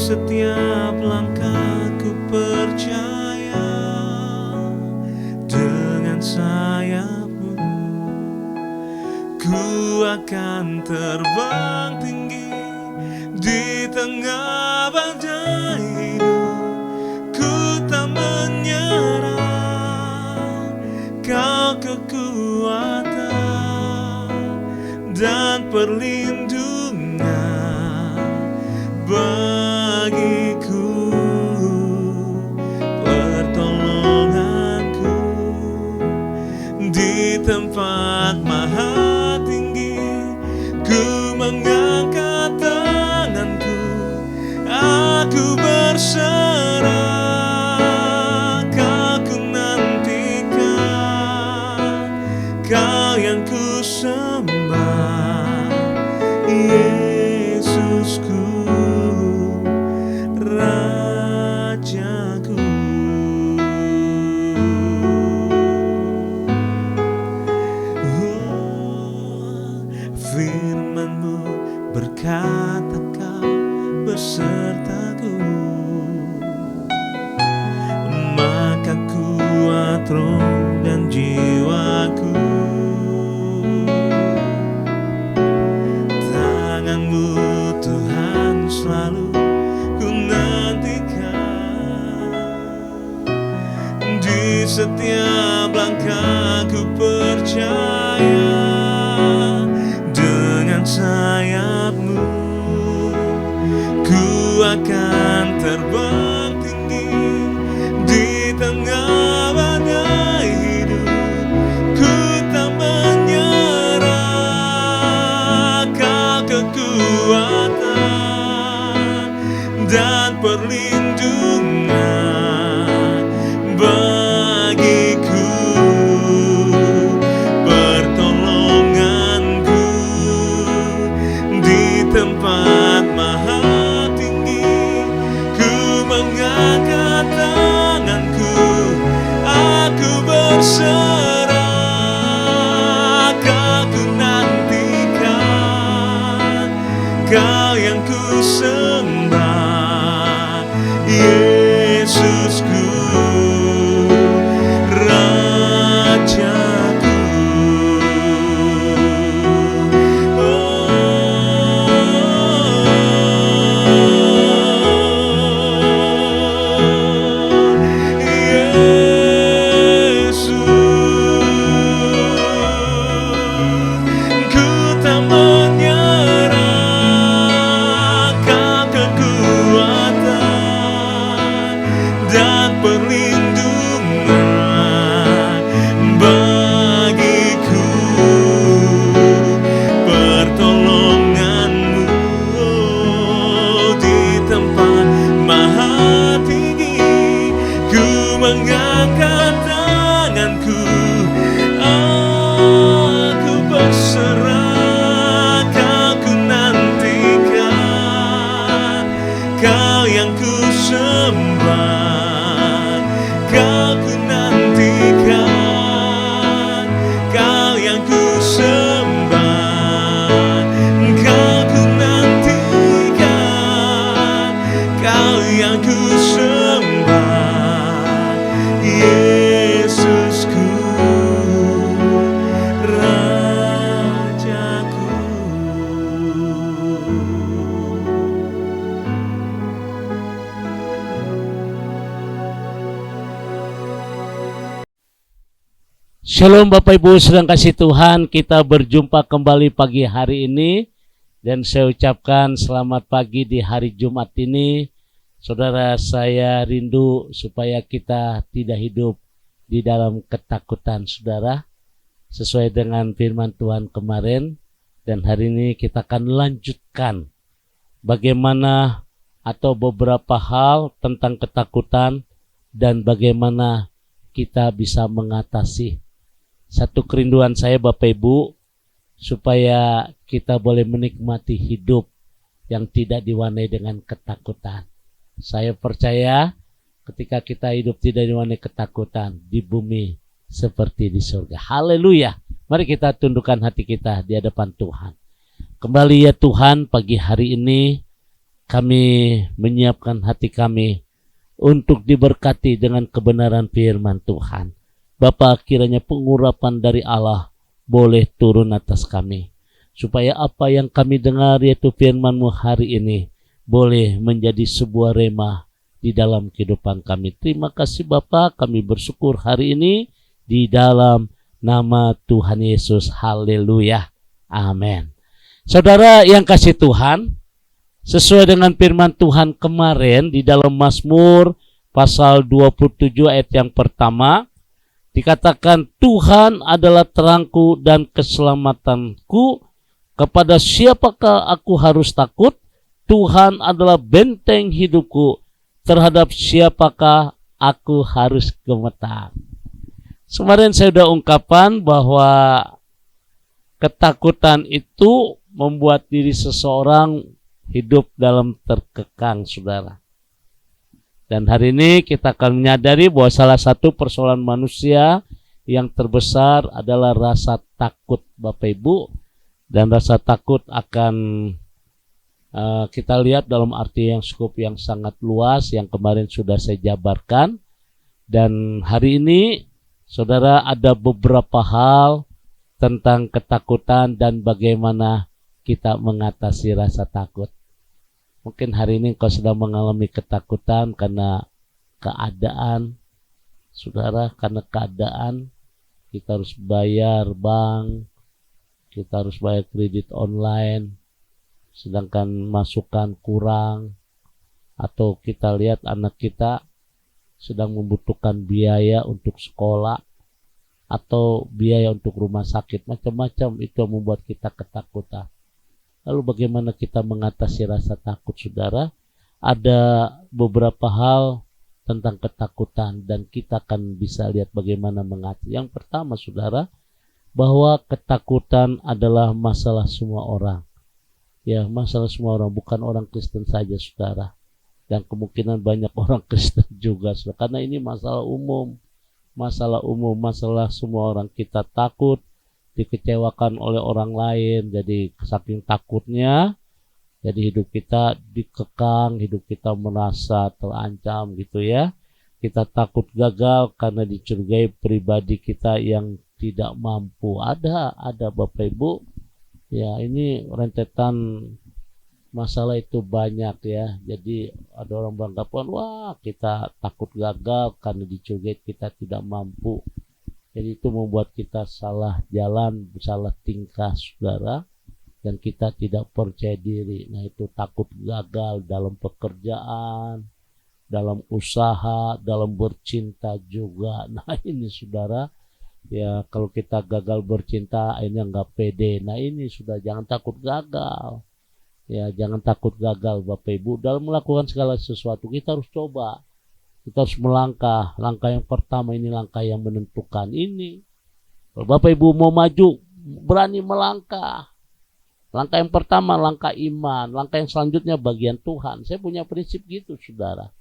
setiap langkah ku percaya dengan sayap-Mu ku akan terbang tinggi di tengah badai hidup. Ku tak menyerah, Kau kekuatan dan perlindungan bagiku, pertolonganku di tempat maha tinggi. Ku mengangkat tanganku, aku berserah, Kau ku nantikan, Kau yang ku sembah, Yesusku, Rajaku. Firman-Mu berkata Kau besertaku, maka kuat roh dan jiwaku. Tangan-Mu Tuhan selalu ku nantikan, di setiap langkah ku percaya dengan sayap-Mu ku akan terbang tinggi di tengah badai hidup. Ku tak menyerah, Kau kekuatan dan perlindungan bagiku, pertolonganku di tempat maha tinggi. Ku mengangkat tanganku, aku berserah, Kau ku nantikan, Kau yang ku sembah, Yesusku, Rajaku. Yesus, ku tak menyerah, Kau kekuatan dan perlindungan bagiku, pertolongan-Mu di tempat maha tinggi. Ku mengangkat tanganku, aku berserah, Kau ku nantikan, Kau yang ku sembah, Kau ku nantikan, Kau yang ku sembah, Kau ku nantikan, Kau yang ku sembah, Yesusku, Rajaku. Shalom Bapak Ibu sedang kasih Tuhan, kita berjumpa kembali pagi hari ini dan saya ucapkan selamat pagi di hari Jumat ini. Saudara, saya rindu supaya kita tidak hidup di dalam ketakutan, saudara, sesuai dengan firman Tuhan kemarin. Dan hari ini kita akan lanjutkan bagaimana atau beberapa hal tentang ketakutan dan bagaimana kita bisa mengatasi. Satu kerinduan saya Bapak Ibu, supaya kita boleh menikmati hidup yang tidak diwarnai dengan ketakutan. Saya percaya ketika kita hidup tidak diwarnai ketakutan, di bumi seperti di surga. Haleluya. Mari kita tundukkan hati kita di hadapan Tuhan. Kembali ya Tuhan, pagi hari ini kami menyiapkan hati kami untuk diberkati dengan kebenaran firman Tuhan. Bapa, kiranya pengurapan dari Allah boleh turun atas kami, supaya apa yang kami dengar yaitu firman-Mu hari ini boleh menjadi sebuah rema di dalam kehidupan kami. Terima kasih Bapa, kami bersyukur hari ini di dalam nama Tuhan Yesus. Haleluya. Amin. Saudara yang kasih Tuhan, sesuai dengan firman Tuhan kemarin di dalam Mazmur pasal 27 ayat yang pertama, dikatakan Tuhan adalah terangku dan keselamatanku, kepada siapakah aku harus takut? Tuhan adalah benteng hidupku, terhadap siapakah aku harus gemetar. Kemarin saya sudah ungkapkan bahwa ketakutan itu membuat diri seseorang hidup dalam terkekang, saudara. Dan hari ini kita akan menyadari bahwa salah satu persoalan manusia yang terbesar adalah rasa takut, Bapak Ibu. Dan rasa takut akan kita lihat dalam arti yang cukup yang sangat luas yang kemarin sudah saya jabarkan. Dan hari ini saudara ada beberapa hal tentang ketakutan dan bagaimana kita mengatasi rasa takut. Mungkin hari ini kau sedang mengalami ketakutan karena keadaan, saudara, karena keadaan kita harus bayar bank, kita harus bayar kredit online, sedangkan masukan kurang, atau kita lihat anak kita sedang membutuhkan biaya untuk sekolah atau biaya untuk rumah sakit, macam-macam itu yang membuat kita ketakutan. Lalu bagaimana kita mengatasi rasa takut, saudara? Ada beberapa hal tentang ketakutan dan kita akan bisa lihat bagaimana mengatasi. Yang pertama, saudara, bahwa ketakutan adalah masalah semua orang. Ya, masalah semua orang, bukan orang Kristen saja, saudara. Dan kemungkinan banyak orang Kristen juga, saudara. Karena ini masalah umum, masalah semua orang. Kita takut dikecewakan oleh orang lain, jadi saking takutnya, jadi hidup kita dikekang, hidup kita merasa terancam gitu ya. Kita takut gagal karena dicurigai pribadi kita yang tidak mampu. Ada Bapak Ibu. Ya, ini rentetan masalah itu banyak ya. Jadi ada orang beranggapan, wah kita takut gagal karena dicurigai kita tidak mampu. Jadi itu membuat kita salah jalan, salah tingkah, saudara. Dan kita tidak percaya diri. Nah, itu takut gagal dalam pekerjaan, dalam usaha, dalam bercinta juga. Nah, ini saudara, ya kalau kita gagal bercinta akhirnya nggak pede. Nah, ini sudah, jangan takut gagal. Ya, jangan takut gagal Bapak Ibu. Dalam melakukan segala sesuatu kita harus coba. Kita harus melangkah. Langkah yang pertama ini langkah yang menentukan ini. Kalau Bapak Ibu mau maju, berani melangkah. Langkah yang pertama langkah iman. Langkah yang selanjutnya bagian Tuhan. Saya punya prinsip gitu, saudara.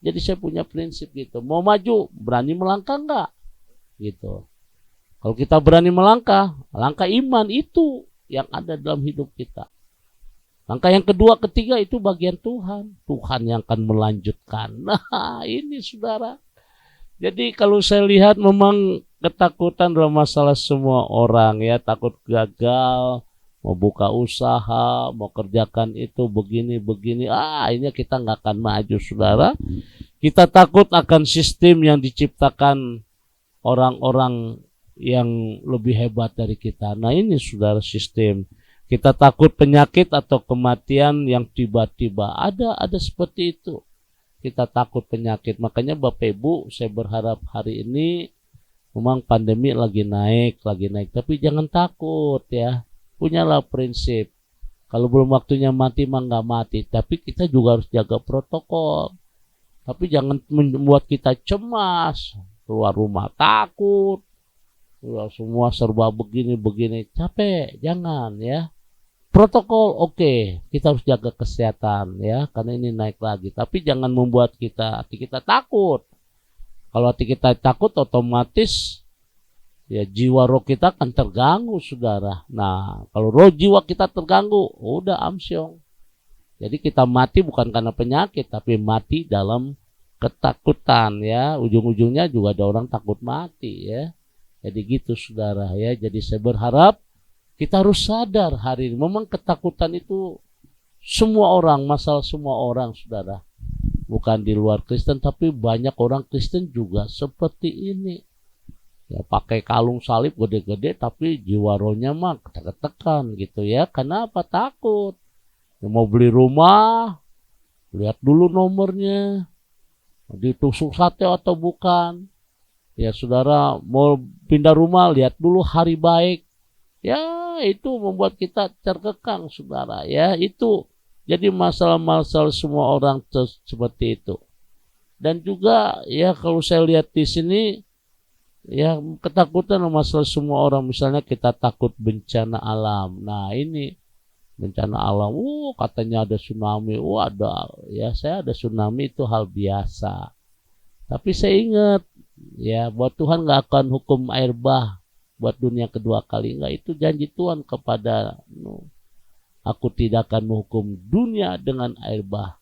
Jadi saya punya prinsip gitu. Mau maju, berani melangkah enggak? Gitu. Kalau kita berani melangkah, langkah iman itu yang ada dalam hidup kita. Langkah yang kedua, ketiga itu bagian Tuhan. Tuhan yang akan melanjutkan. Nah, ini saudara. Jadi kalau saya lihat memang ketakutan dalam masalah semua orang ya. Takut gagal, mau buka usaha, mau kerjakan itu begini. Ini kita nggak akan maju, saudara. Kita takut akan sistem yang diciptakan orang-orang yang lebih hebat dari kita. Nah, ini saudara, sistem. Kita takut penyakit atau kematian yang tiba-tiba. Ada seperti itu. Kita takut penyakit. Makanya Bapak Ibu, saya berharap hari ini memang pandemi lagi naik. Tapi jangan takut ya. Punyalah prinsip. Kalau belum waktunya mati mah nggak mati. Tapi kita juga harus jaga protokol. Tapi jangan membuat kita cemas. Keluar rumah takut. Semua serba begini. Capek. Jangan ya. Protokol oke, kita harus jaga kesehatan ya, karena ini naik lagi. Tapi jangan membuat hati kita takut. Kalau hati kita takut, otomatis ya jiwa roh kita akan terganggu, saudara. Nah, kalau roh jiwa kita terganggu, udah amsyong. Jadi kita mati bukan karena penyakit, tapi mati dalam ketakutan ya. Ujung-ujungnya juga ada orang takut mati ya. Jadi gitu saudara ya. Jadi saya berharap kita harus sadar hari ini. Memang ketakutan itu semua orang, masalah semua orang saudara. Bukan di luar Kristen, tapi banyak orang Kristen juga seperti ini. Ya pakai kalung salib gede-gede, tapi jiwa rohnya mah ketekan gitu ya. Kenapa takut? Ya, mau beli rumah, lihat dulu nomornya, ditusuk sate atau bukan. Ya saudara mau pindah rumah, lihat dulu hari baik. Ya itu membuat kita terkekang saudara ya. Itu jadi masalah-masalah semua orang seperti itu. Dan juga ya kalau saya lihat di sini ya ketakutan masalah semua orang. Misalnya kita takut bencana alam. Nah ini bencana alam, katanya ada tsunami, ada ya, saya ada tsunami itu hal biasa. Tapi saya ingat ya buat Tuhan nggak akan hukum air bah buat dunia kedua kali, nggak, itu janji Tuhan kepada aku tidak akan menghukum dunia dengan air bah.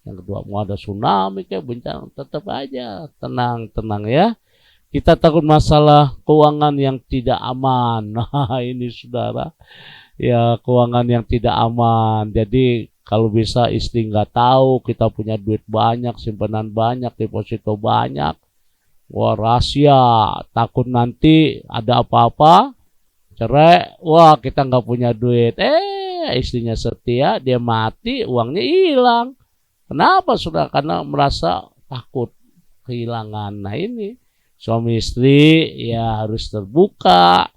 Yang kedua mau ada tsunami kayak bencana, tetap aja tenang ya. Kita takut masalah keuangan yang tidak aman. Nah ini saudara. Ya keuangan yang tidak aman. Jadi kalau bisa istri nggak tahu kita punya duit banyak, simpanan banyak, deposito banyak. Wah rahasia, takut nanti ada apa-apa, cerai, wah kita nggak punya duit. Istrinya setia, dia mati, uangnya hilang. Kenapa sudah? Karena merasa takut kehilangan. Nah ini suami istri ya harus terbuka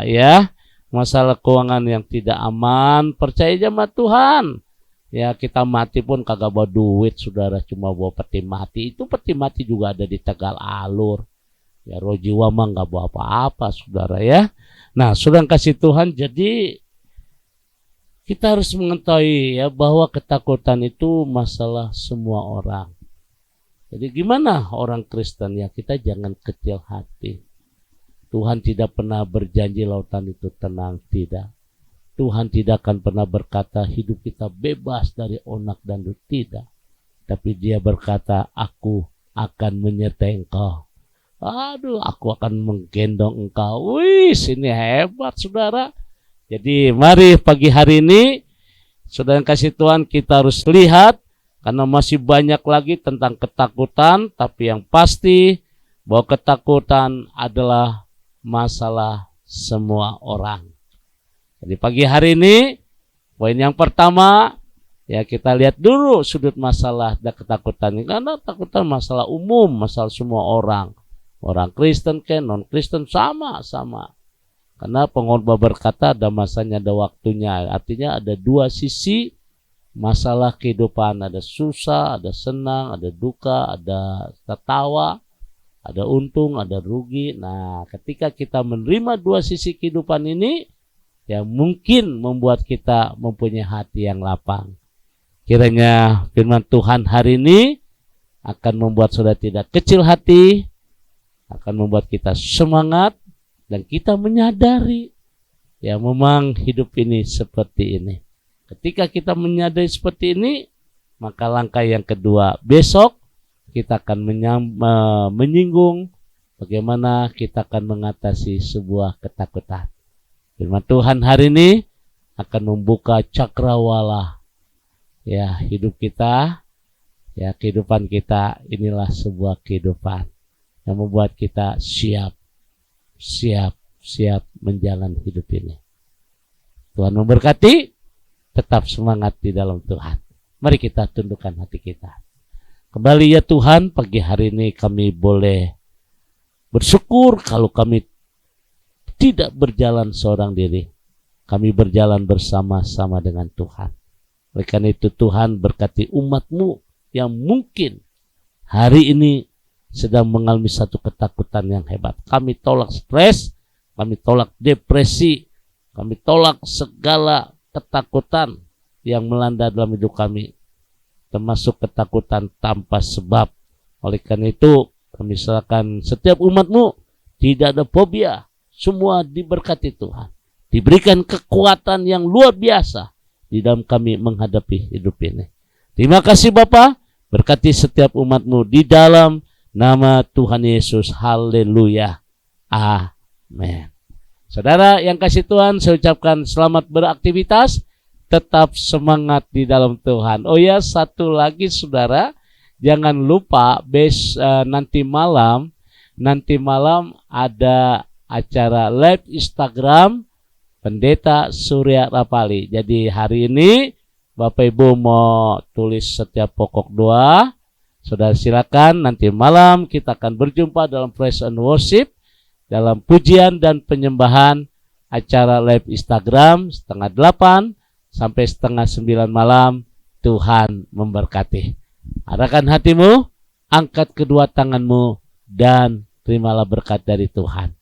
ya. Masalah keuangan yang tidak aman, percaya aja sama Tuhan. Ya kita mati pun kagak bawa duit saudara, cuma bawa peti mati. Itu peti mati juga ada di Tegal Alur. Ya roh jiwa mah nggak bawa apa-apa saudara ya. Nah saudara kasih Tuhan, jadi kita harus mengetahui ya bahwa ketakutan itu masalah semua orang. Jadi gimana orang Kristen ya, kita jangan kecil hati. Tuhan tidak pernah berjanji lautan itu tenang, tidak. Tuhan tidak akan pernah berkata hidup kita bebas dari onak dan dut, tidak. Tapi dia berkata, aku akan menyertai engkau. Aduh, aku akan menggendong engkau. Wih, ini hebat saudara. Jadi mari pagi hari ini, saudara yang kasih Tuhan, kita harus lihat, karena masih banyak lagi tentang ketakutan, tapi yang pasti bahwa ketakutan adalah masalah semua orang. Jadi pagi hari ini poin yang pertama ya kita lihat dulu sudut masalah dan ketakutan ini, karena ketakutan masalah umum, masalah semua orang. Orang Kristen ke non Kristen sama. Karena pengkhotbah berkata ada masanya ada waktunya. Artinya ada dua sisi masalah kehidupan, ada susah, ada senang, ada duka, ada tertawa, ada untung, ada rugi. Nah, ketika kita menerima dua sisi kehidupan ini, ya mungkin membuat kita mempunyai hati yang lapang. Kiranya firman Tuhan hari ini akan membuat saudara tidak kecil hati, akan membuat kita semangat, dan kita menyadari, ya memang hidup ini seperti ini. Ketika kita menyadari seperti ini, maka langkah yang kedua, besok kita akan menyinggung bagaimana kita akan mengatasi sebuah ketakutan. Firman Tuhan hari ini akan membuka cakrawala ya hidup kita, ya kehidupan kita. Inilah sebuah kehidupan yang membuat kita siap menjalani hidup ini. Tuhan memberkati, tetap semangat di dalam Tuhan. Mari kita tundukkan hati kita. Kembali ya Tuhan, pagi hari ini kami boleh bersyukur kalau kami tidak berjalan seorang diri. Kami berjalan bersama-sama dengan Tuhan. Oleh karena itu Tuhan berkati umat-Mu yang mungkin hari ini sedang mengalami satu ketakutan yang hebat. Kami tolak stres, kami tolak depresi, kami tolak segala ketakutan yang melanda dalam hidup kami, termasuk ketakutan tanpa sebab. Oleh karena itu kami serahkan setiap umat-Mu, tidak ada fobia, semua diberkati Tuhan, diberikan kekuatan yang luar biasa, di dalam kami menghadapi hidup ini. Terima kasih Bapa, berkati setiap umat-Mu di dalam nama Tuhan Yesus. Haleluya. Amin. Saudara yang kasih Tuhan, saya ucapkan selamat beraktivitas, tetap semangat di dalam Tuhan. Oh ya, satu lagi saudara, jangan lupa nanti malam ada acara live Instagram Pendeta Surya Rapali. Jadi hari ini Bapak Ibu mau tulis setiap pokok doa, saudara silakan. Nanti malam kita akan berjumpa dalam praise and worship, dalam pujian dan penyembahan, acara live Instagram 7:30 sampai 8:30 malam. Tuhan memberkati. Arahkan hatimu, angkat kedua tanganmu, dan terimalah berkat dari Tuhan.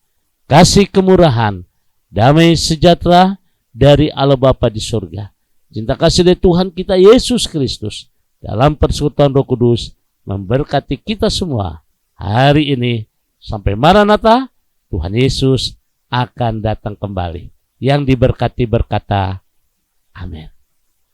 Kasih kemurahan, damai sejahtera dari Allah Bapa di surga, cinta kasih dari Tuhan kita Yesus Kristus dalam persekutuan Roh Kudus memberkati kita semua hari ini sampai Maranatha. Tuhan Yesus akan datang kembali. Yang diberkati berkata, amin.